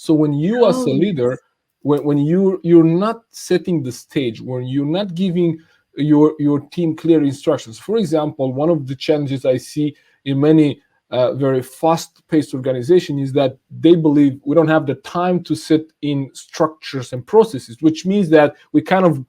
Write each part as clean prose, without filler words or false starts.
So when you as Oh, a leader, yes. when you're not setting the stage, when you're not giving your team clear instructions. For example, one of the challenges I see in many very fast-paced organization is that they believe we don't have the time to set in structures and processes, which means that we kind of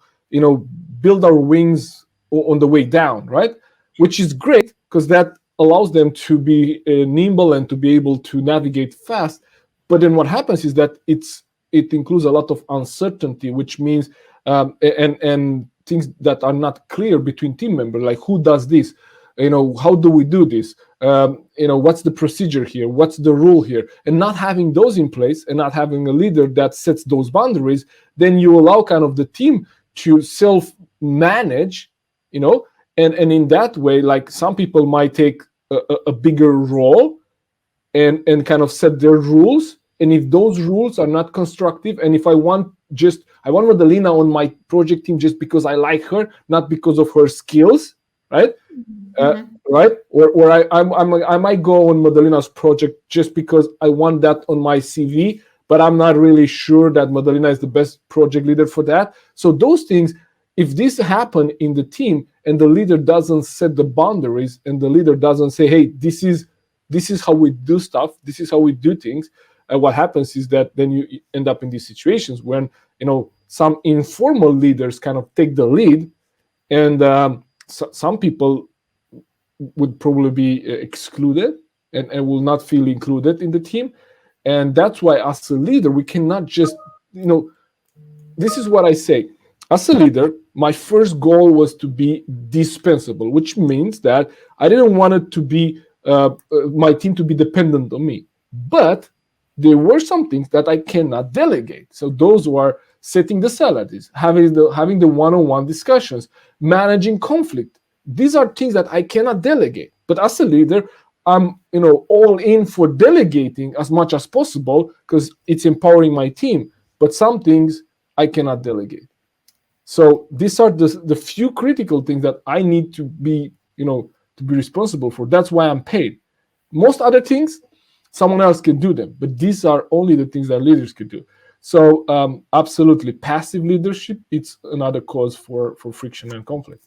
build our wings on the way down, right? Which is great because that allows them to be nimble and to be able to navigate fast. But then what happens is that it includes a lot of uncertainty, which means and things that are not clear between team members, like who does this, how do we do this, what's the procedure here, what's the rule here, and not having those in place and not having a leader that sets those boundaries, then you allow kind of the team to self manage, and in that way, like some people might take a bigger role and kind of set their rules. And if those rules are not constructive, and if I want Madalina on my project team just because I like her, not because of her skills, right? Right? Or I might go on Madalina's project just because I want that on my CV, but I'm not really sure that Madalina is the best project leader for that. So those things, if this happen in the team and the leader doesn't set the boundaries and the leader doesn't say, hey, this is how we do stuff, this is how we do things, what happens is that then you end up in these situations when some informal leaders kind of take the lead, and some people would probably be excluded and will not feel included in the team. And that's why as a leader we cannot just this is what I say. As a leader, my first goal was to be dispensable, which means that I didn't want it to be my team to be dependent on me. But there were some things that I cannot delegate. So those were setting the salaries, having the one-on-one discussions, managing conflict. These are things that I cannot delegate. But as a leader, I'm all in for delegating as much as possible because it's empowering my team. But some things I cannot delegate. So these are the few critical things that I need to be responsible for. That's why I'm paid. Most other things, someone else can do them, but these are only the things that leaders could do. So absolutely, passive leadership, it's another cause for friction and conflict.